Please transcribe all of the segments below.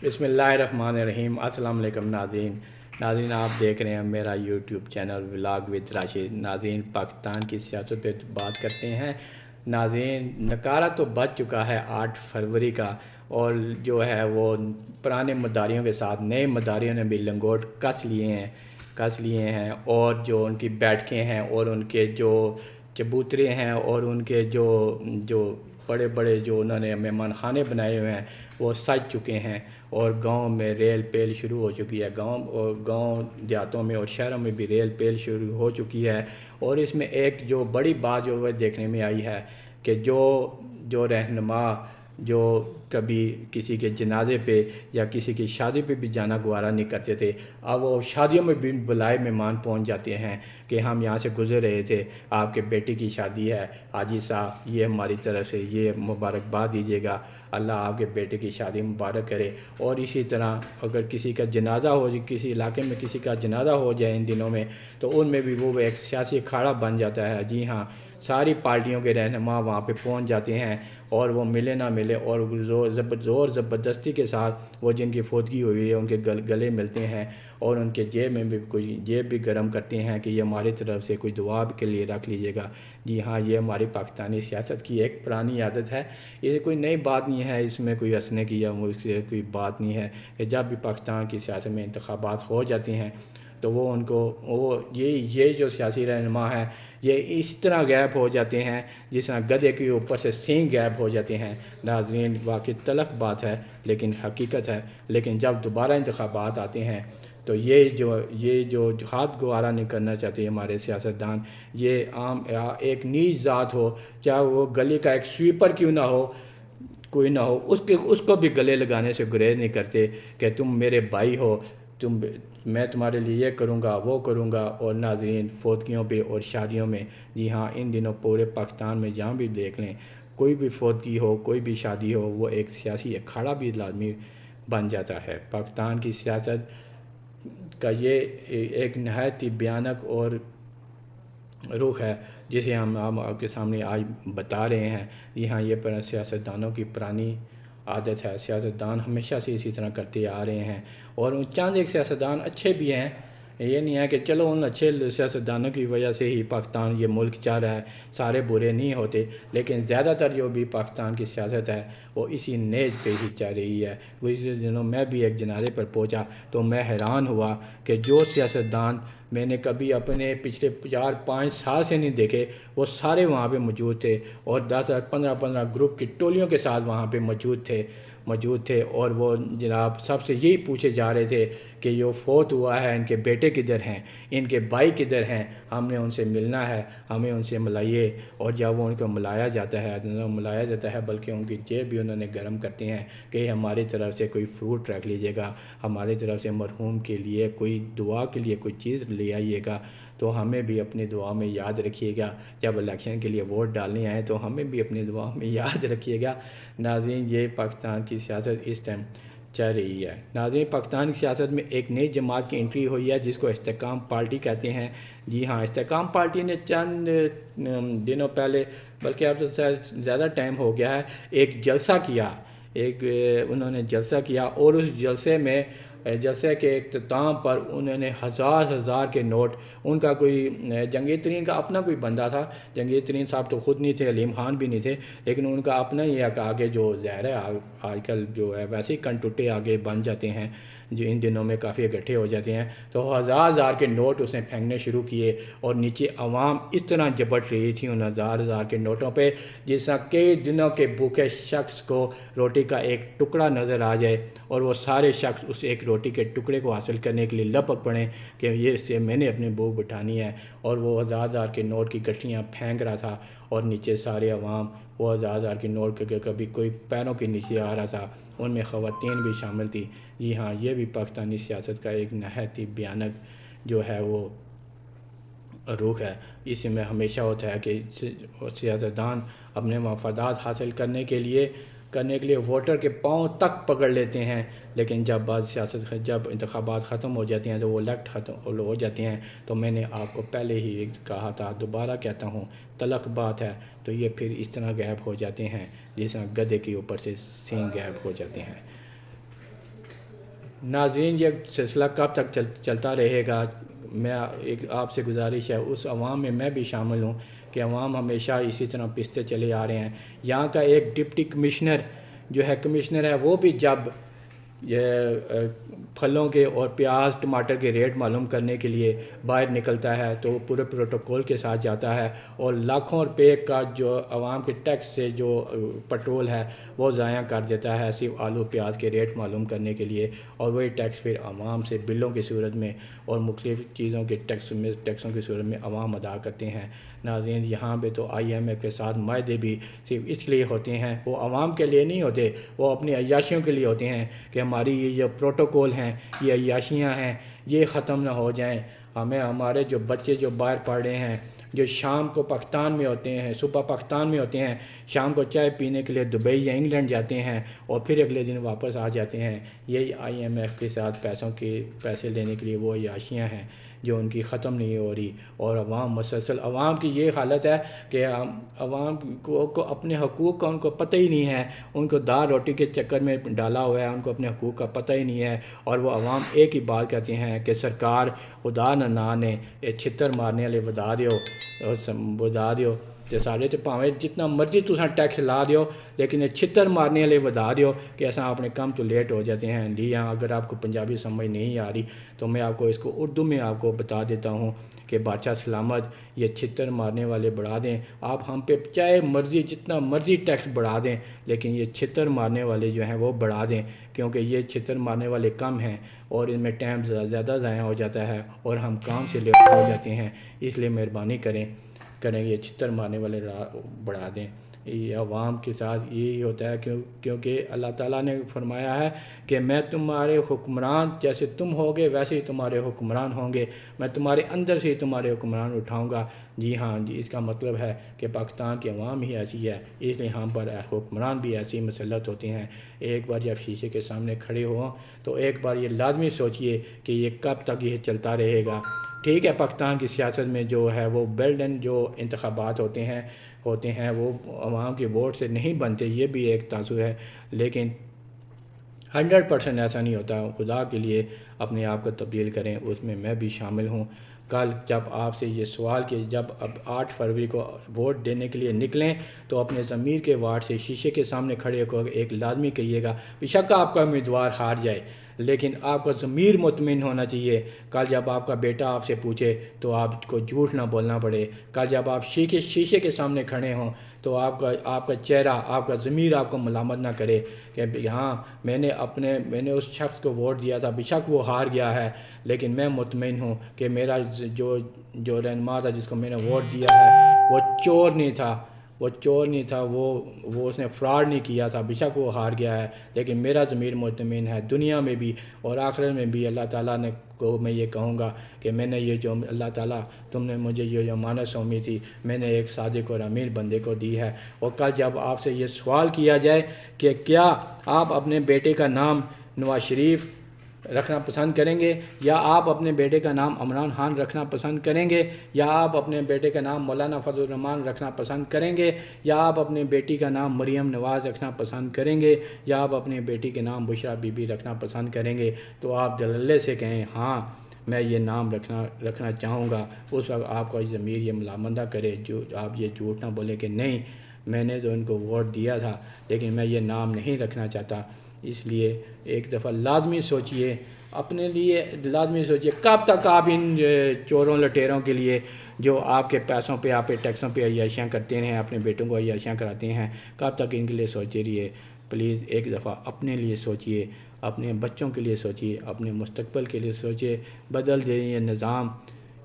بسم اللہ الرحمن الرحیم۔ السلام علیکم ناظرین آپ دیکھ رہے ہیں میرا YouTube channel vlog with Rashid. ناظرین پاکستان کی سیاست پہ بات کرتے ہیں۔ ناظرین نکارہ تو بچ چکا ہے 8 فروری کا، اور جو ہے وہ پرانے مداریوں کے ساتھ نئے مداریوں نے بھی لنگوٹ کس لیے ہیں اور جو ان کی بیٹھکیں ہیں اور ان کے جو چبوترے ہیں اور ان کے جو بڑے بڑے جو انہوں نے مہمان خانے بنائے ہوئے ہیں وہ سج چکے ہیں، اور گاؤں میں ریل پیل شروع ہو چکی ہے۔ گاؤں دیہاتوں میں اور شہروں میں بھی ریل پیل شروع ہو چکی ہے۔ اور اس میں ایک جو بڑی بات جو وہ دیکھنے میں آئی ہے کہ جو رہنما جو کبھی کسی کے جنازے پہ یا کسی کی شادی پہ بھی جانا گوارا نہیں کرتے تھے، اب وہ شادیوں میں بھی بلائے مہمان پہنچ جاتے ہیں کہ ہم یہاں سے گزر رہے تھے، آپ کے بیٹی کی شادی ہے، حاجی صاحب یہ ہماری طرف سے یہ مبارکباد دیجیے گا، اللہ آپ کے بیٹے کی شادی مبارک کرے۔ اور اسی طرح اگر کسی کا جنازہ ہو جائے، کسی علاقے میں کسی کا جنازہ ہو جائے ان دنوں میں، تو ان میں بھی وہ ایک سیاسی اکھاڑا بن جاتا ہے۔ جی ہاں، ساری پارٹیوں کے رہنما وہاں پہ پہنچ جاتے ہیں، اور وہ ملے نہ ملے اور زور زبردستی کے ساتھ وہ جن کی فوتگی ہوئی ہے ان کے گلے ملتے ہیں، اور ان کے جیب بھی گرم کرتے ہیں کہ یہ ہماری طرف سے کوئی دعا کے لیے رکھ لیجیے گا۔ جی ہاں، یہ ہماری پاکستانی سیاست کی ایک پرانی عادت ہے، یہ کوئی نئی بات نہیں ہے، اس میں کوئی ہنسنے کی یا اس سے کوئی بات نہیں ہے کہ جب بھی پاکستان کی سیاست میں انتخابات ہو جاتی ہیں تو یہ جو سیاسی رہنما ہیں یہ اس طرح غائب ہو جاتے ہیں جس طرح گدھے کے اوپر سے سینگ غائب ہو جاتے ہیں۔ ناظرین واقعی تلخ بات ہے لیکن حقیقت ہے، لیکن جب دوبارہ انتخابات آتے ہیں تو یہ جو ہاتھ گوارا نہیں کرنا چاہتے ہمارے سیاستدان، یہ عام ایک نیچ ذات ہو، چاہے وہ گلی کا ایک سویپر کیوں نہ ہو، کوئی نہ ہو، اس کو بھی گلے لگانے سے گریز نہیں کرتے کہ تم میرے بھائی ہو، میں تمہارے لیے یہ کروں گا وہ کروں گا۔ اور ناظرین فوتگیوں پہ اور شادیوں میں، جی ہاں ان دنوں پورے پاکستان میں جہاں بھی دیکھ لیں کوئی بھی فوتگی ہو، کوئی بھی شادی ہو، وہ ایک سیاسی اکھاڑا بھی لازمی بن جاتا ہے۔ پاکستان کی سیاست کا یہ ایک نہایت ہی بھیانک اور رخ ہے جسے ہم آپ کے سامنے آج بتا رہے ہیں۔ جی ہاں، یہ سیاستدانوں کی پرانی عادت ہے، سیاستدان ہمیشہ سے اسی طرح کرتے آ رہے ہیں، اور چند ایک سیاستدان اچھے بھی ہیں، یہ نہیں ہے کہ چلو ان اچھے سیاستدانوں کی وجہ سے ہی پاکستان یہ ملک چل رہا ہے، سارے برے نہیں ہوتے، لیکن زیادہ تر جو بھی پاکستان کی سیاست ہے وہ اسی نیز پہ ہی چل رہی ہے۔ گزشتہ دنوں میں بھی ایک جنازے پر پہنچا تو میں حیران ہوا کہ جو سیاستدان میں نے کبھی اپنے پچھلے 4-5 سال سے نہیں دیکھے وہ سارے وہاں پہ موجود تھے، اور 10-15 گروپ کی ٹولیوں کے ساتھ وہاں پہ موجود تھے، اور وہ جناب سب سے یہی پوچھے جا رہے تھے کہ جو فوت ہوا ہے ان کے بیٹے کدھر ہیں، ان کے بھائی کدھر ہیں، ہم نے ان سے ملنا ہے، ہمیں ان سے ملائیے۔ اور جب وہ ان کو ملایا جاتا ہے بلکہ ان کی جیب بھی انہوں نے گرم کرتے ہیں کہ ہماری طرف سے کوئی فروٹ رکھ لیجیے گا، ہماری طرف سے مرحوم کے لیے کوئی دعا کے لیے کوئی چیز لے آئیے گا، تو ہمیں بھی اپنی دعا میں یاد رکھیے گا، جب الیکشن کے لیے ووٹ ڈالنے آئیں تو ہمیں بھی اپنی دعا میں یاد رکھیے گا۔ ناظرین یہ پاکستان کی سیاست اس ٹائم چل رہی ہے۔ ناظرین پاکستان کی سیاست میں ایک نئی جماعت کی انٹری ہوئی ہے جس کو استحکام پارٹی کہتے ہیں۔ جی ہاں، استحکام پارٹی نے چند دنوں پہلے، بلکہ اب تو زیادہ ٹائم ہو گیا ہے، ایک جلسہ کیا، انہوں نے جلسہ کیا، اور اس جلسے کے اختتام پر انہوں نے ہزار کے نوٹ، ان کا کوئی جہانگیر ترین کا اپنا کوئی بندہ تھا، جہانگیر ترین صاحب تو خود نہیں تھے، علیم خان بھی نہیں تھے، لیکن ان کا اپنا ہی ایک آگے جو ظاہر ہے آج کل جو ہے ویسے ہی کنٹوٹے آگے بن جاتے ہیں جو ان دنوں میں کافی اکٹھے ہو جاتے ہیں، تو ہزار کے نوٹ اس نے پھینکنے شروع کیے، اور نیچے عوام اس طرح جبٹ رہی تھی ان ہزار کے نوٹوں پہ جس طرح کئی دنوں کے بھوکے شخص کو روٹی کا ایک ٹکڑا نظر آ جائے، اور وہ سارے شخص اس ایک روٹی کے ٹکڑے کو حاصل کرنے کے لیے لپک پڑیں کہ یہ اس سے میں نے اپنی بھوک بٹھانی ہے، اور وہ ہزار کے نوٹ کی گٹھیاں پھینک رہا تھا، اور نیچے سارے عوام وہ ہزار کے نوٹ کے کبھی کوئی پیروں کے نیچے آ رہا تھا، ان میں خواتین بھی شامل تھی۔ جی ہاں، یہ بھی پاکستانی سیاست کا ایک نہایت ہی بھیانک جو ہے وہ رخ ہے۔ اس میں ہمیشہ ہوتا ہے کہ سیاستدان اپنے مفادات حاصل کرنے کے لیے ووٹر کے پاؤں تک پکڑ لیتے ہیں، لیکن جب انتخابات ختم ہو جاتے ہیں تو وہ ختم ہو جاتے ہیں، تو میں نے آپ کو پہلے ہی کہا تھا، دوبارہ کہتا ہوں، تلخ بات ہے، تو یہ پھر اس طرح غائب ہو جاتے ہیں جس طرح گدھے کے اوپر سے سینگ غائب ہو جاتے ہیں۔ ناظرین یہ سلسلہ کب تک چلتا رہے گا؟ میں ایک آپ سے گزارش ہے، اس عوام میں بھی شامل ہوں کہ عوام ہمیشہ اسی طرح پستے چلے آ رہے ہیں۔ یہاں کا ایک ڈپٹی کمشنر جو ہے کمشنر ہے، وہ بھی جب یہ پھلوں کے اور پیاز ٹماٹر کے ریٹ معلوم کرنے کے لیے باہر نکلتا ہے تو وہ پورے پروٹوکول کے ساتھ جاتا ہے اور لاکھوں روپے کا جو عوام کے ٹیکس سے جو پٹرول ہے وہ ضائع کر دیتا ہے صرف آلو پیاز کے ریٹ معلوم کرنے کے لیے، اور وہی ٹیکس پھر عوام سے بلوں کی صورت میں اور مختلف چیزوں کے ٹیکسوں کی صورت میں عوام ادا کرتے ہیں۔ ناظرین یہاں پہ تو آئی ایم ایف کے ساتھ معاہدے بھی صرف اس لیے ہوتے ہیں، وہ عوام کے لیے نہیں ہوتے، وہ اپنی عیاشیوں کے لیے ہوتے ہیں کہ ہماری یہ جو پروٹوکول ہیں، یہ عیاشیاں ہیں، یہ ختم نہ ہو جائیں۔ ہمیں ہمارے جو بچے جو باہر پڑھ رہے ہیں، جو شام کو پاکستان میں ہوتے ہیں، صبح پاکستان میں ہوتے ہیں، شام کو چائے پینے کے لیے دبئی یا انگلینڈ جاتے ہیں اور پھر اگلے دن واپس آ جاتے ہیں، یہی آئی ایم ایف کے ساتھ پیسے لینے کے لیے وہ عیاشیاں ہیں جو ان کی ختم نہیں ہو رہی۔ اور عوام مسلسل عوام کی یہ حالت ہے کہ عوام کو اپنے حقوق کا ان کو پتہ ہی نہیں ہے، ان کو دال روٹی کے چکر میں ڈالا ہوا ہے، ان کو اپنے حقوق کا پتہ ہی نہیں ہے، اور وہ عوام ایک ہی بات کہتے ہیں کہ سرکار خدا نہ نے یہ چھتر مارنے والے بدا دیو تے سارے تے پاویں جتنا مرضی تساں ٹیکس لا دیو، لیکن یہ چھتر مارنے والے بدا دیو کہ ایسا اپنے کام تو لیٹ ہو جاتے ہیں۔ جی ہاں، اگر آپ کو پنجابی سمجھ نہیں آ رہی تو میں آپ کو اس کو اردو میں آپ کو بتا دیتا ہوں کہ بادشاہ سلامت یہ چھتر مارنے والے بڑھا دیں، آپ ہم پہ چاہے مرضی جتنا مرضی ٹیکس بڑھا دیں، لیکن یہ چھتر مارنے والے جو ہیں وہ بڑھا دیں، کیونکہ یہ چھتر مارنے والے کم ہیں اور ان میں ٹائم زیادہ ضائع ہو جاتا ہے اور ہم کام سے لیٹ ہو جاتے ہیں، اس لیے مہربانی کریں یہ چھتر مارنے والے بڑھا دیں۔ یہ عوام کے ساتھ یہی ہوتا ہے کیونکہ اللہ تعالیٰ نے فرمایا ہے کہ میں تمہارے حکمران جیسے تم ہوگے ویسے ہی تمہارے حکمران ہوں گے، میں تمہارے اندر سے ہی تمہارے حکمران اٹھاؤں گا۔ جی ہاں جی، اس کا مطلب ہے کہ پاکستان کی عوام ہی ایسی ہے، اس لیے ہم پر حکمران بھی ایسی مسلط ہوتے ہیں۔ ایک بار جب شیشے کے سامنے کھڑے ہوں تو ایک بار یہ لازمی سوچئے کہ یہ کب تک یہ چلتا رہے گا۔ ٹھیک ہے، پاکستان کی سیاست میں جو ہے وہ بلڈن جو انتخابات ہوتے ہیں وہ عوام کے ووٹ سے نہیں بنتے، یہ بھی ایک تاثر ہے، لیکن 100% ایسا نہیں ہوتا۔ خدا کے لیے اپنے آپ کو تبدیل کریں، اس میں بھی شامل ہوں۔ کل جب آپ سے یہ سوال کہ جب اب 8 فروری کو ووٹ دینے کے لیے نکلیں تو اپنے ضمیر کے وارڈ سے شیشے کے سامنے کھڑے ہو ایک لازمی کہیے گا، بے شک آپ کا امیدوار ہار جائے لیکن آپ کا ضمیر مطمئن ہونا چاہیے۔ کل جب آپ کا بیٹا آپ سے پوچھے تو آپ کو جھوٹ نہ بولنا پڑے۔ کل جب آپ شیشے کے سامنے کھڑے ہوں تو آپ کا چہرہ، آپ کا ضمیر آپ کو ملامت نہ کرے کہ ہاں میں نے اس شخص کو ووٹ دیا تھا، بے شک وہ ہار گیا ہے لیکن میں مطمئن ہوں کہ میرا جو رہنما تھا جس کو میں نے ووٹ دیا ہے وہ چور نہیں تھا، وہ اس نے فراڈ نہیں کیا تھا، بے شک وہ ہار گیا ہے لیکن میرا ضمیر مطمئن ہے۔ دنیا میں بھی اور آخرت میں بھی اللہ تعالیٰ کو میں یہ کہوں گا کہ میں نے یہ جو اللہ تعالیٰ تم نے مجھے یہ امانت سونپی تھی، میں نے ایک صادق اور امین بندے کو دی ہے۔ اور کل جب آپ سے یہ سوال کیا جائے کہ کیا آپ اپنے بیٹے کا نام نواز شریف رکھنا پسند کریں گے یا آپ اپنے بیٹے کا نام عمران خان رکھنا پسند کریں گے یا آپ اپنے بیٹے کا نام مولانا فضل الرحمان رکھنا پسند کریں گے یا آپ اپنے بیٹی کا نام مریم نواز رکھنا پسند کریں گے یا آپ اپنی بیٹی کے نام بشرا بی بی رکھنا پسند کریں گے، تو آپ دللے سے کہیں ہاں میں یہ نام رکھنا چاہوں گا۔ اس وقت آپ کا ضمیر یہ ملامت نہ کرے، آپ یہ جھوٹ نہ بولیں کہ نہیں میں نے تو ان کو ووٹ دیا تھا لیکن میں یہ نام نہیں رکھنا چاہتا۔ اس لیے ایک دفعہ لازمی سوچئے، اپنے لیے لازمی سوچئے کب تک آپ ان چوروں لٹیروں کے لیے جو آپ کے پیسوں پہ آپ کے ٹیکسوں پہ عیاشیاں کرتے ہیں، اپنے بیٹوں کو عیاشیاں کراتے ہیں، کب تک ان کے لیے سوچتے رہیے؟ پلیز ایک دفعہ اپنے لیے سوچئے، اپنے بچوں کے لیے سوچئے، اپنے مستقبل کے لیے سوچئے۔ بدل دیں یہ نظام،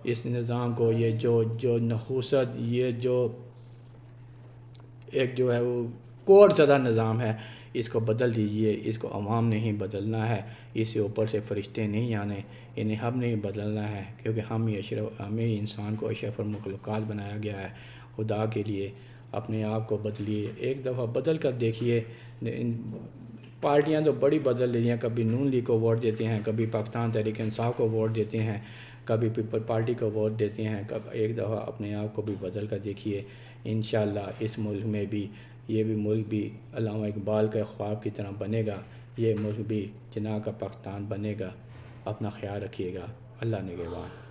اس نظام کو، یہ جو نحوست، یہ جو ایک جو ہے وہ کوڑ زدہ نظام ہے، اس کو بدل دیجئے۔ اس کو عوام نے ہی بدلنا ہے، اس سے اوپر سے فرشتے نہیں آنے، انہیں ہم نے ہی بدلنا ہے کیونکہ ہمیں ہی انسان کو اشرف المخلوقات بنایا گیا ہے۔ خدا کے لیے اپنے آپ کو بدلیے، ایک دفعہ بدل کر دیکھیے۔ پارٹیاں تو بڑی بدل رہی ہیں، کبھی نون لیگ کو ووٹ دیتے ہیں، کبھی پاکستان تحریک انصاف کو ووٹ دیتے ہیں، کبھی پیپل پارٹی کو ووٹ دیتے ہیں۔ ایک دفعہ اپنے آپ کو بھی بدل کر دیکھیے، انشاءاللہ اس ملک میں بھی یہ بھی ملک بھی علامہ اقبال کے خواب کی طرح بنے گا۔ یہ ملک بھی جناح کا پاکستان بنے گا۔ اپنا خیال رکھیے گا۔ اللہ نگہبان۔